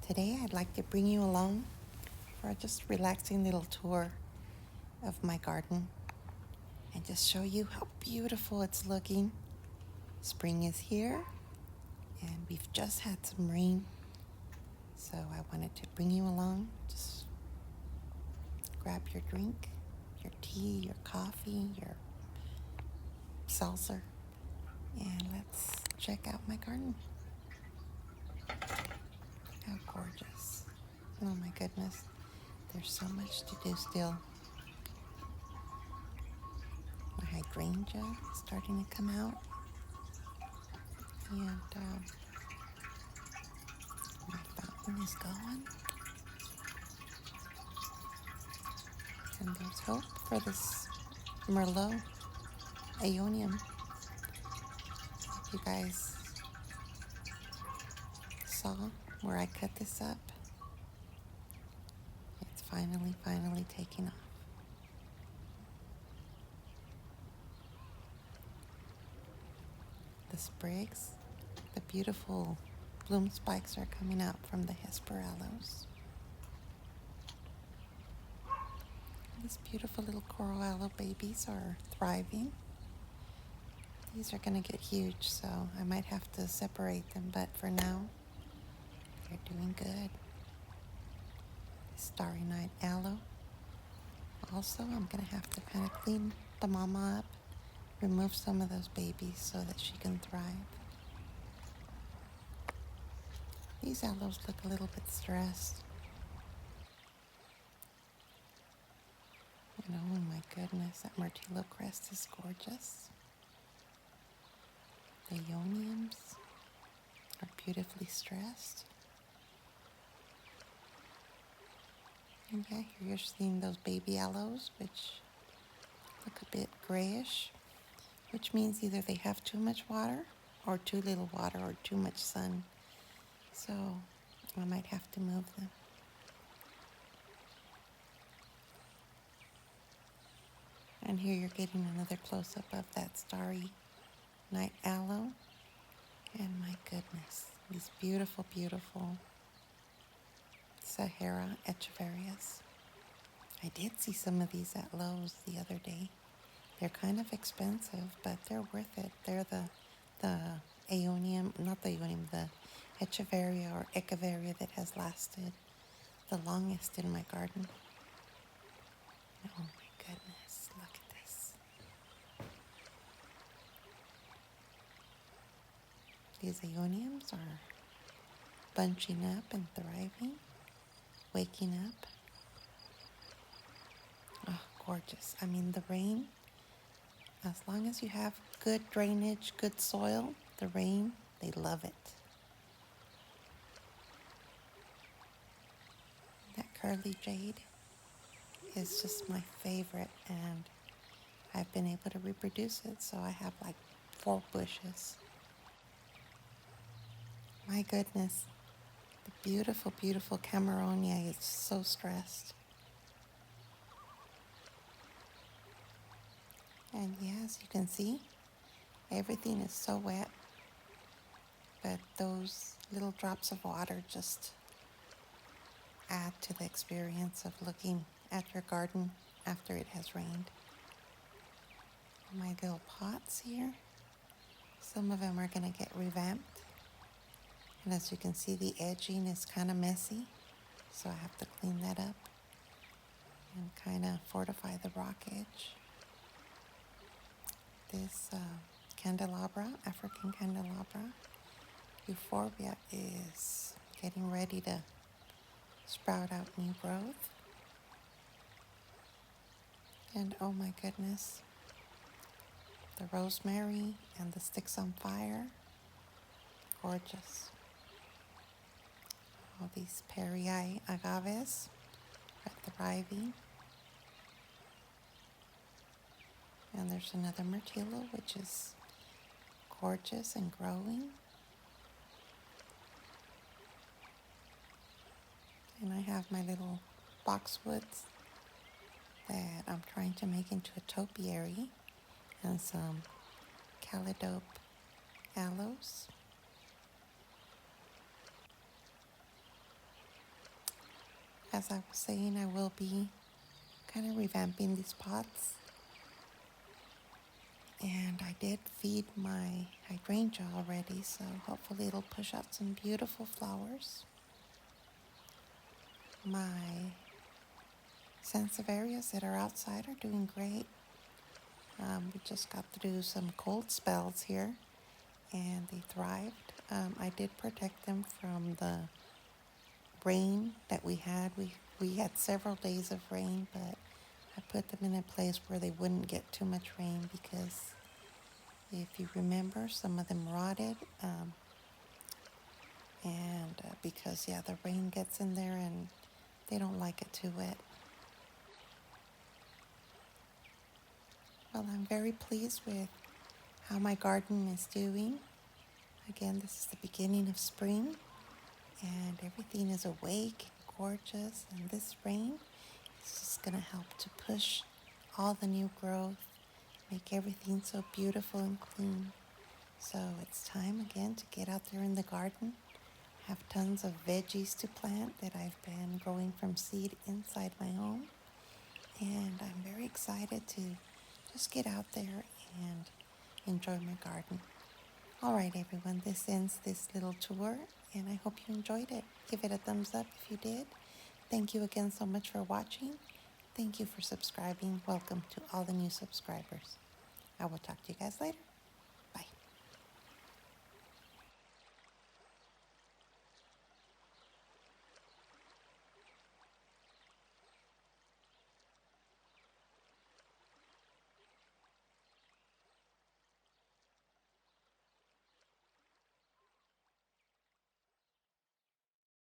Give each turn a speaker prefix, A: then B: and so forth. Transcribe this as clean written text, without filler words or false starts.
A: Today I'd like to bring you along for a just relaxing little tour of my garden and just show you how beautiful it's looking. Spring is here and we've just had some rain, so I wanted to bring you along. Just grab your drink, your tea, your coffee, your salsa, and let's check out my garden. How gorgeous. Oh my goodness, there's so much to do still. My hydrangea is starting to come out, and my fountain is going. And there's hope for this Merlot Aeonium. If you guys saw where I cut this up, it's finally taking off. The sprigs, the beautiful bloom spikes are coming out from the hesperaloes. These beautiful little coral aloe babies are thriving. These are going to get huge, so I might have to separate them, but for now, they're doing good. Starry Night Aloe. Also, I'm going to have to kind of clean the mama up, remove some of those babies so that she can thrive. These aloes look a little bit stressed. And oh my goodness, that myrtillo crest is gorgeous. The Aeoniums are beautifully stressed. And yeah, here you're seeing those baby aloes, which look a bit grayish, which means either they have too much water or too little water or too much sun. So I might have to move them. And here you're getting another close-up of that Starry Night Aloe. And my goodness, these beautiful, beautiful Sahara Echeverias. I did see some of these at Lowe's the other day. They're kind of expensive, but they're worth it. They're the Aeonium, not the Aeonium, the Echeveria or Echeveria that has lasted the longest in my garden. Oh my goodness, look at this. These Aeoniums are bunching up and thriving, waking up. Oh, gorgeous. I mean, the rain, as long as you have good drainage, good soil, the rain, they love it. That curly jade is just my favorite, and I've been able to reproduce it, so I have like 4 bushes. My goodness, the beautiful, beautiful Cameronia is so stressed. And yes, you can see everything is so wet, but those little drops of water just add to the experience of looking at your garden after it has rained. My little pots here, some of them are going to get revamped. And as you can see, the edging is kind of messy, so I have to clean that up and kind of fortify the rock edge. This candelabra, African candelabra, euphorbia, is getting ready to sprout out new growth. And oh my goodness, the rosemary and the sticks on fire, gorgeous. All these perii agaves are thriving. And there's another myrtillo, which is gorgeous and growing. And I have my little boxwoods that I'm trying to make into a topiary, and some caledope aloes. as I was saying, I will be kind of revamping these pots. And I did feed my hydrangea already, so hopefully it'll push out some beautiful flowers. My sansevierias that are outside are doing great. We just got to do some cold spells here, and they thrived. I did protect them from the rain that we had. We had several days of rain, but I put them in a place where they wouldn't get too much rain because if you remember, some of them rotted. Because, yeah, the rain gets in there and they don't like it too wet. Well, I'm very pleased with how my garden is doing. Again, this is the beginning of spring and everything is awake and gorgeous. And this rain is just going to help to push all the new growth, make everything so beautiful and clean. So it's time again to get out there in the garden. I have tons of veggies to plant that I've been growing from seed inside my home. And I'm very excited to just get out there and enjoy my garden. All right, everyone, this ends this little tour, and I hope you enjoyed it. Give it a thumbs up if you did. Thank you again so much for watching. Thank you for subscribing. Welcome to all the new subscribers. I will talk to you guys later.